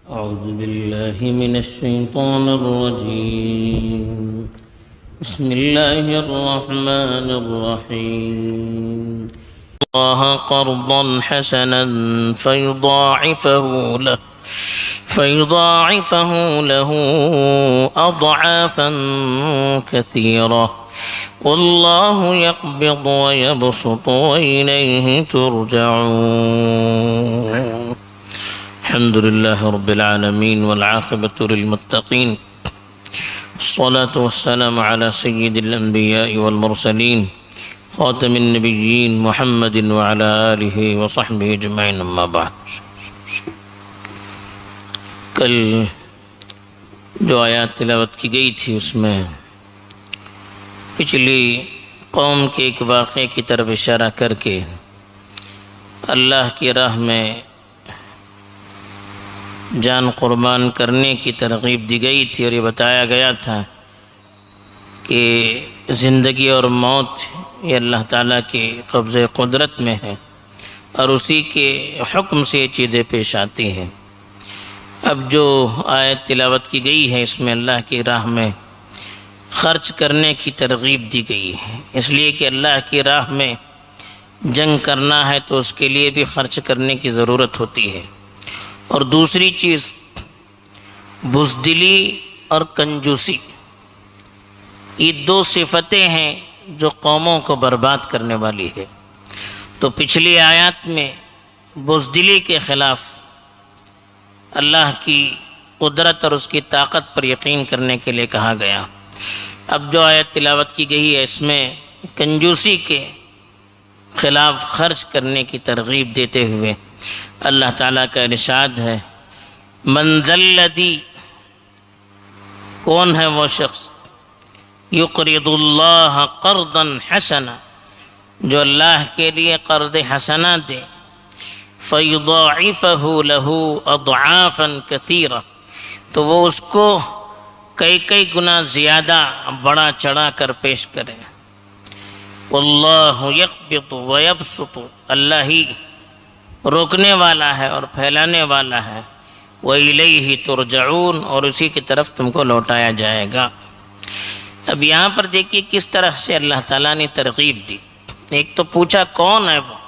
أعوذ بالله من الشيطان الرجيم. بسم الله الرحمن الرحيم. الله قرضا حسنا فيضاعفه له أضعافا كثيرة والله يقبض ويبسط وإليه ترجعون. الحمد لله رب العالمين والعاقبة للمتقين، الصلاة والسلام على سيد الأنبياء والمرسلين خاتم النبيين محمد وعلى آله وصحبه أجمعين، أما بعد. کل جو آیات تلاوت کی گئی تھی اس میں پچھلی قوم کے ایک واقعے کی طرف اشارہ کر کے اللہ کی راہ میں جان قربان کرنے کی ترغیب دی گئی تھی، اور یہ بتایا گیا تھا کہ زندگی اور موت یہ اللہ تعالیٰ کے قبضہ قدرت میں ہے اور اسی کے حکم سے یہ چیزیں پیش آتی ہیں. اب جو آیت تلاوت کی گئی ہے اس میں اللہ کی راہ میں خرچ کرنے کی ترغیب دی گئی ہے، اس لیے کہ اللہ کی راہ میں جنگ کرنا ہے تو اس کے لیے بھی خرچ کرنے کی ضرورت ہوتی ہے. اور دوسری چیز بزدلی اور کنجوسی، یہ دو صفتیں ہیں جو قوموں کو برباد کرنے والی ہے. تو پچھلی آیات میں بزدلی کے خلاف اللہ کی قدرت اور اس کی طاقت پر یقین کرنے کے لیے کہا گیا. اب جو آیت تلاوت کی گئی ہے اس میں کنجوسی کے خلاف خرچ کرنے کی ترغیب دیتے ہوئے اللہ تعالیٰ کا ارشاد ہے، من ذا الذی، کون ہے وہ شخص، یقرض اللہ قرضا حسنا، جو اللہ کے لیے قرض حسنا دے، فیضاعفہ لہ اضعافا کثیرہ، تو وہ اس کو کئی گنا زیادہ بڑا چڑھا کر پیش کرے. واللہ یقبض ویبسط، اللہ ہی روکنے والا ہے اور پھیلانے والا ہے. وَإِلَيْهِ تُرْجَعُونَ، اور اسی کی طرف تم کو لوٹایا جائے گا. اب یہاں پر دیکھیے کس طرح سے اللہ تعالیٰ نے ترغیب دی. ایک تو پوچھا کون ہے وہ،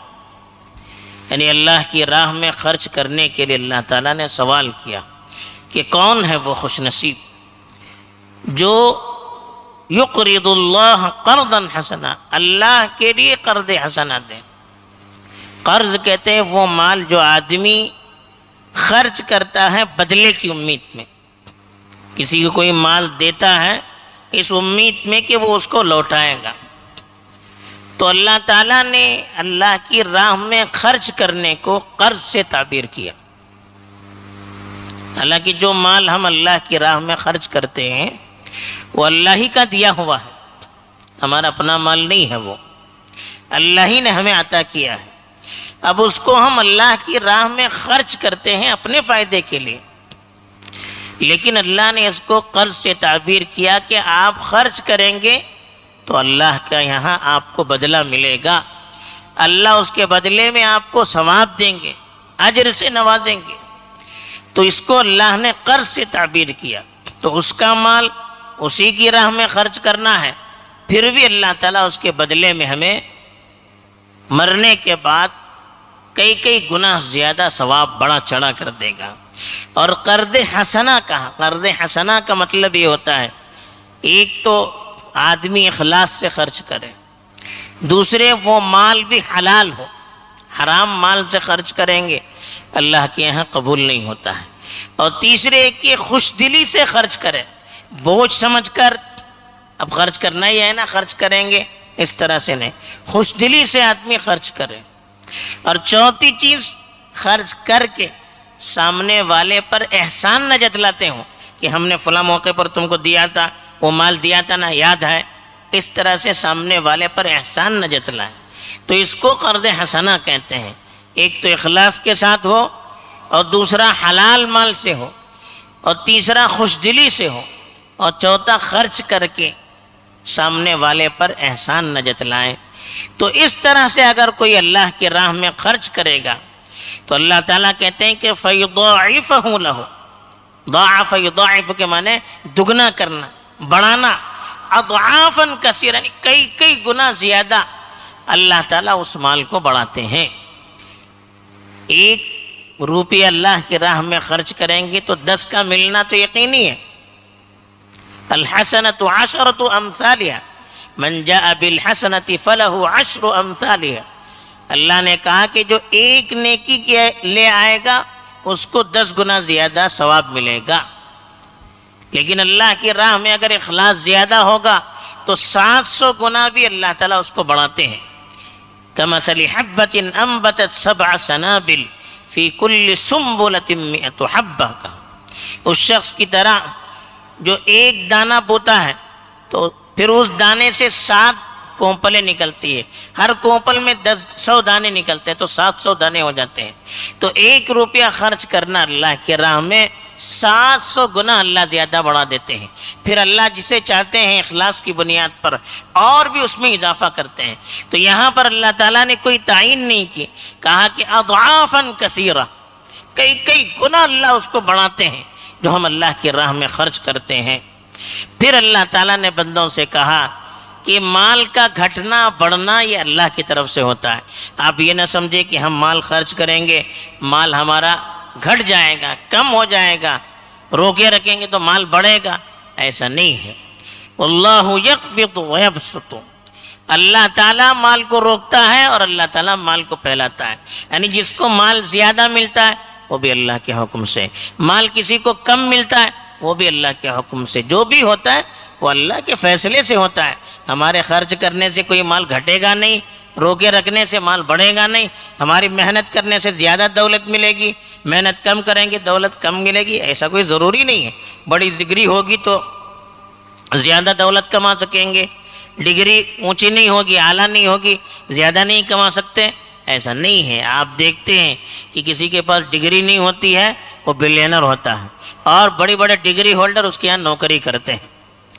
یعنی اللہ کی راہ میں خرچ کرنے کے لیے اللہ تعالیٰ نے سوال کیا کہ کون ہے وہ خوش نصیب جو یقرض اللہ قرضا حسنا، اللہ کے لیے قرض حسنا دے. قرض کہتے ہیں وہ مال جو آدمی خرچ کرتا ہے بدلے کی امید میں، کسی کو کوئی مال دیتا ہے اس امید میں کہ وہ اس کو لوٹائے گا. تو اللہ تعالیٰ نے اللہ کی راہ میں خرچ کرنے کو قرض سے تعبیر کیا. حالانکہ جو مال ہم اللہ کی راہ میں خرچ کرتے ہیں وہ اللہ ہی کا دیا ہوا ہے، ہمارا اپنا مال نہیں ہے، وہ اللہ ہی نے ہمیں عطا کیا ہے. اب اس کو ہم اللہ کی راہ میں خرچ کرتے ہیں اپنے فائدے کے لیے، لیکن اللہ نے اس کو قرض سے تعبیر کیا کہ آپ خرچ کریں گے تو اللہ کا یہاں آپ کو بدلہ ملے گا، اللہ اس کے بدلے میں آپ کو ثواب دیں گے، اجر سے نوازیں گے. تو اس کو اللہ نے قرض سے تعبیر کیا. تو اس کا مال اسی کی راہ میں خرچ کرنا ہے، پھر بھی اللہ تعالیٰ اس کے بدلے میں ہمیں مرنے کے بعد کئی گنا زیادہ ثواب بڑا چڑھا کر دے گا. اور قرض حسنہ کہا، قرض حسنہ کا مطلب یہ ہوتا ہے ایک تو آدمی اخلاص سے خرچ کرے، دوسرے وہ مال بھی حلال ہو. حرام مال سے خرچ کریں گے اللہ کے یہاں قبول نہیں ہوتا ہے. اور تیسرے کہ خوش دلی سے خرچ کرے، بوجھ سمجھ کر اب خرچ کرنا ہی ہے نا، خرچ کریں گے اس طرح سے نہیں، خوش دلی سے آدمی خرچ کرے. اور چوتھی چیز خرچ کر کے سامنے والے پر احسان نہ جتلاتے ہوں کہ ہم نے فلاں موقع پر تم کو دیا تھا، وہ مال دیا تھا نا، یاد ہے، اس طرح سے سامنے والے پر احسان نہ جتلائیں. تو اس کو قرض حسنہ کہتے ہیں. ایک تو اخلاص کے ساتھ ہو، اور دوسرا حلال مال سے ہو، اور تیسرا خوش دلی سے ہو، اور چوتھا خرچ کر کے سامنے والے پر احسان نہ جتلائیں. تو اس طرح سے اگر کوئی اللہ کی راہ میں خرچ کرے گا تو اللہ تعالیٰ کہتے ہیں کہ فیضاعفہ لہ، ضاعف یضاعف کے معنی دگنا کرنا، بڑھانا، اضعافاً کثیرا یعنی کئی گنا زیادہ اللہ تعالیٰ اس مال کو بڑھاتے ہیں۔ 1 روپیہ اللہ کی راہ میں خرچ کریں گے تو 10 کا ملنا تو یقینی ہے۔ الحسنۃ عشرۃ امثالها من جاء بالحسنۃ فلہ 10 امثالها۔ اللہ نے کہا کہ جو ایک نیکی لے آئے گا اس کو 10 گنا زیادہ ثواب ملے گا، لیکن اللہ کی راہ میں اگر اخلاص زیادہ ہوگا تو 700 گنا بھی اللہ تعالیٰ اس کو بڑھاتے ہیں۔ کمثل حبۃ انبتت 7 سنابل فی کل سنبلۃ 100 حبہ کا، اس شخص کی طرح جو ایک دانہ بوتا ہے تو پھر اس دانے سے 7 کونپلیں نکلتی ہے، ہر کونپل میں 100 دانے نکلتے ہیں تو 700 دانے ہو جاتے ہیں۔ تو 1 روپیہ خرچ کرنا اللہ کی راہ میں 700 گنا اللہ زیادہ بڑھا دیتے ہیں۔ پھر اللہ جسے چاہتے ہیں اخلاص کی بنیاد پر اور بھی اس میں اضافہ کرتے ہیں۔ تو یہاں پر اللہ تعالیٰ نے کوئی تعین نہیں کی، کہا کہ اضعافاً کثیرہ، کئی گنا اللہ اس کو بڑھاتے ہیں جو ہم اللہ کی راہ میں خرچ کرتے ہیں۔ پھر اللہ تعالیٰ نے بندوں سے کہا کہ مال کا گھٹنا بڑھنا یہ اللہ کی طرف سے ہوتا ہے۔ آپ یہ نہ سمجھے کہ ہم مال خرچ کریں گے مال ہمارا گھٹ جائے گا، کم ہو جائے گا، روکے رکھیں گے تو مال بڑھے گا، ایسا نہیں ہے۔ واللہ یقبض ویبسط، اللہ تعالیٰ مال کو روکتا ہے اور اللہ تعالیٰ مال کو پھیلاتا ہے، یعنی جس کو مال زیادہ ملتا ہے وہ بھی اللہ کے حکم سے، مال کسی کو کم ملتا ہے وہ بھی اللہ کے حکم سے، جو بھی ہوتا ہے وہ اللہ کے فیصلے سے ہوتا ہے۔ ہمارے خرچ کرنے سے کوئی مال گھٹے گا نہیں، روکے رکھنے سے مال بڑھے گا نہیں، ہماری محنت کرنے سے زیادہ دولت ملے گی، محنت کم کریں گے دولت کم ملے گی، ایسا کوئی ضروری نہیں ہے۔ بڑی ڈگری ہوگی تو زیادہ دولت کما سکیں گے، ڈگری اونچی نہیں ہوگی، اعلیٰ نہیں ہوگی، زیادہ نہیں کما سکتے، ایسا نہیں ہے۔ آپ دیکھتے ہیں کہ کسی کے پاس ڈگری نہیں ہوتی ہے وہ بلینر ہوتا ہے، اور بڑے ڈگری ہولڈر اس کے یہاں نوکری کرتے ہیں،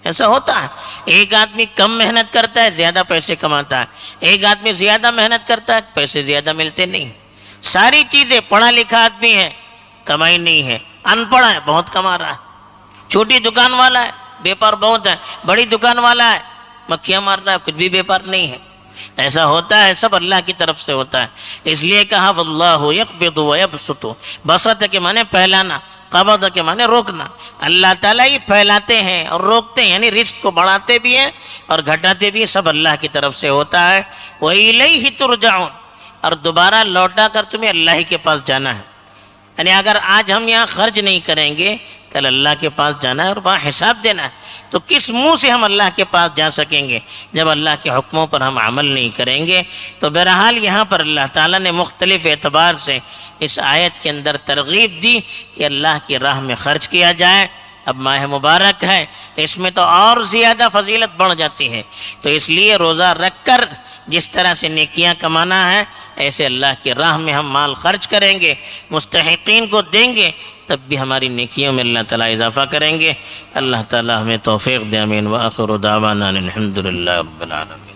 ایسا ہوتا ہے۔ ایک آدمی کم محنت کرتا ہے زیادہ پیسے کماتا ہے، ایک آدمی زیادہ محنت کرتا ہے پیسے زیادہ ملتے نہیں۔ ساری چیزیں، پڑھا لکھا آدمی ہے کمائی نہیں ہے، ان پڑھ ہے بہت کما رہا ہے، چھوٹی دکان والا ہے بیپار بہت ہے، بڑی دکان والا ہے مکھیاں مار رہا ہے کچھ بھی بیپار نہیں ہے۔ ایسا ہوتا ہے، سب اللہ کی طرف سے ہوتا ہے۔ اس لیے کہا واللہ یقبض ویبسط، بسط کے معنی پھیلانا، قبض کے معنی روکنا۔ اللہ تعالیٰ ہی پھیلاتے ہیں اور روکتے ہیں، یعنی رزق کو بڑھاتے بھی ہیں اور گھٹاتے بھی ہیں، سب اللہ کی طرف سے ہوتا ہے۔ وَإِلَيْهِ تُرْجَعُونَ، اور دوبارہ لوٹا کر تمہیں اللہ ہی کے پاس جانا ہے۔ یعنی اگر آج ہم یہاں خرچ نہیں کریں گے کل اللہ کے پاس جانا ہے اور وہاں حساب دینا ہے، تو کس منہ سے ہم اللہ کے پاس جا سکیں گے جب اللہ کے حکموں پر ہم عمل نہیں کریں گے؟ تو بہرحال یہاں پر اللہ تعالیٰ نے مختلف اعتبار سے اس آیت کے اندر ترغیب دی کہ اللہ کی راہ میں خرچ کیا جائے۔ اب ماہ مبارک ہے، اس میں تو اور زیادہ فضیلت بڑھ جاتی ہے، تو اس لیے روزہ رکھ کر جس طرح سے نیکیاں کمانا ہے ایسے اللہ کی راہ میں ہم مال خرچ کریں گے، مستحقین کو دیں گے، تب بھی ہماری نیکیوں میں اللہ تعالیٰ اضافہ کریں گے۔ اللہ تعالیٰ ہمیں توفیق دے، آمین۔ وآخر دعوانا الحمد للہ رب العالمین۔